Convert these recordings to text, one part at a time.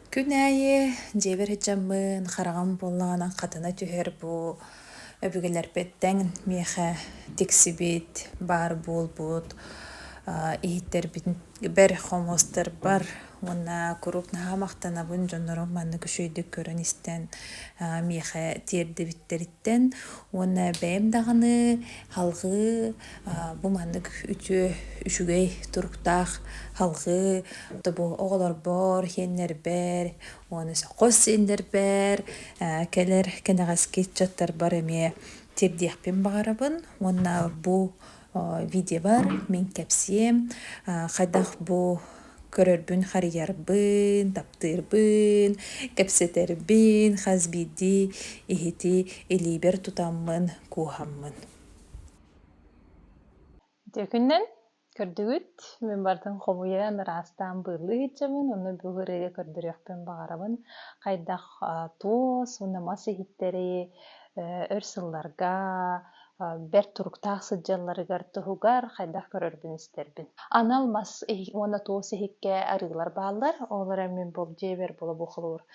Күнәйе жебер жаммын хараган боллағанан қатына түхер бу өбүгелер беттен меха тексибит бар болбут иһиттер бер хомостер бар уонна курупнаха мактанабын дьоннорун манны күшүйдүк көрөн истен меха тиердибиттериттен уонна бэм даганы халгы бу маннык үчүгэй туруктаах халгы бу оголорбор хиэннербэр уонна соккос сиэндербэр келер кенегаскит дьоттор бар эмиэ тиэрдиэхпин баҕарабын уонна бу видео бар мен кэпсиэм хайдах бу көрөрбүн харыйарбын таптыырбын кэпсэтербин хасбиди иһити илиибэр тутаммын куухаммын. Төкүннен көрдүгүт мен бартын хомуя нарастан быылы хитчемин, онно бүгүрүгө көрдүрөкпүн багарабын. Кайдах тоос, унамас ихиттери өрсылларга, бер туруктаах сыдьалларыгар туһугар хайдах көрөрбүн истербин. Анал мас уона тоос ихикке арыылар бааллар, олар эмин бол жебер боло бухулуур.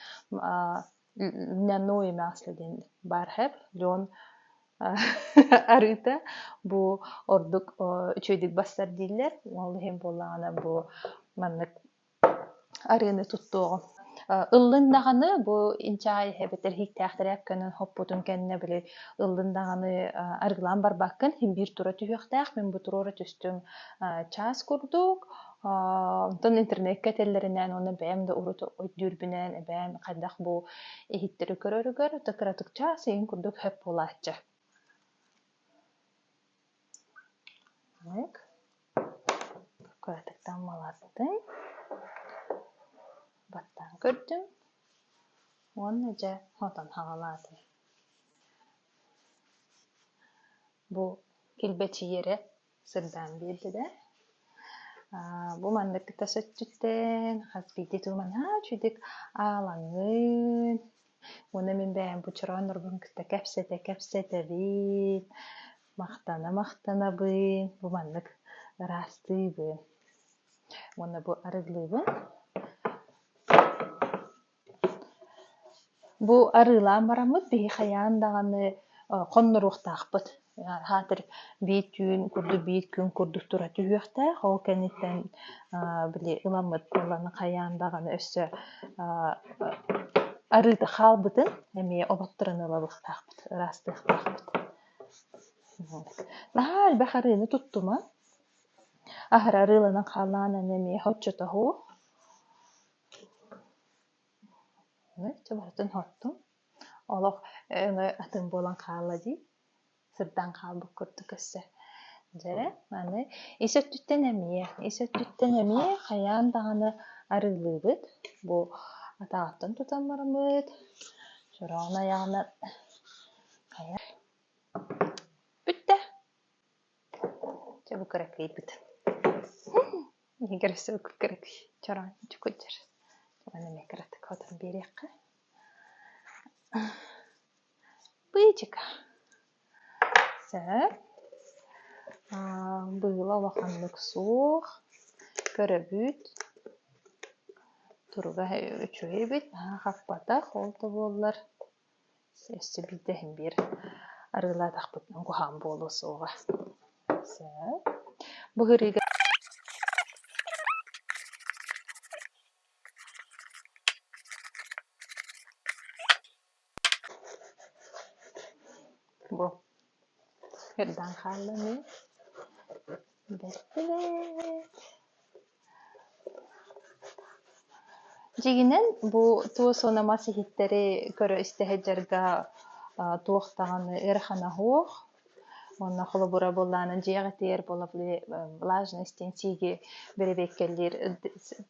Няно эмааслыден бар хэп, леон арыыта бу ордук үчөйдүк бастар дииллер, ол хем боллаана бу маннык арыыны туттуогу. Ыллын даганы бу инчаай хэбетер хиктээхтерэп көнөн хоппутун кэнне били ыллын даганы арыылаан барбаккын хим бир тура түһүөхтээх мен бу туруора түстүм час курдук. Онтон интернетке теллеринен оны бэм да урут өйдүүрбүнэн бэм кайдах бу ихиттери көрөрүгөр тыкыратык час эйин курдук хэп болаачча. Көтүктан малаттым. Баттан көрдүм. Уонна жа хотон хагалаатым. Бу килбечиере сырдан биирди да. Бу мандыкта сөттүттен хасбиди туман чүдик аалаңын. Уна мен бэм бу чоронорбун кыта кэпсете бит. Мактана бын. Бу мандык растыбын. Уна бу арыглыбын. Бу арыылаан барамыт биһи хаяан даганы хонноруохтаахпыт. Хаатыр биит түүн курду биит күн курдук тура түһүөхтээх, ол кэнниттэн били ыламмыт болланы хаяан даганы өссө арыыта хаалбытын эмиэ оботтуран ылабыхтаахпыт, ырастыахтаахпыт. Наһаа элбэх арыыны туттума. Ахар арыыланан хаалаанан эмиэ хоччотоһуу. Чабартын хоттум. Олох атын болан хаала ди. Сырдан хаалбык курдук өссө. Жere, маны исөттүттен эмиэ хаяан даганы арыылыбыт. Бу атааттан тутан барамыт. Чороон аяғына хаяан. Бүтте. Чабы көрөклейбит. Егер өссө көрөклей. Чороон чукуджар. Чабаны мекаратык хотон берекка. Бычыка. Сөп. Быыла лоханнык суох. Көрөбүт. Туруга үчөйбүт. Хаппатах олты боллар. Өссө биддехин бир арыылаатахпытын кухан болу суога. Сөп. Быгырыга бу сырдан хаалланы бэттилет. Жигинен бу туос онамас ихиттери көрө истэхэджерга туохтаганы эрхана хуох. Онна холобура боллаанын жиэгатер бола влажностен сиги беребеккеллер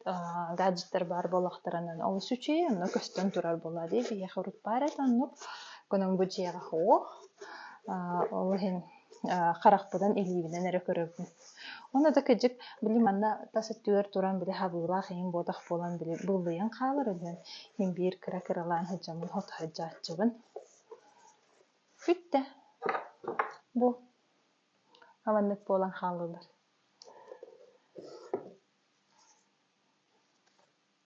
гаджеттер бар болохтаранын ол сүчүй, онна көстөн турар бола ди биэхэ урут барат оннук көнөн бу жиэга хуох. Ол хин харахпыдан илибинен эре көрөбүн. Оны да кыжык били манна тасыттыгар туран били хабыылаах эйин бодах болан били быылыйан хаалар өдөн хин биир кыра-кыралаан хаджамын хот хаджаачыбын. Бүтте. Бу аманнык болан хаалылар.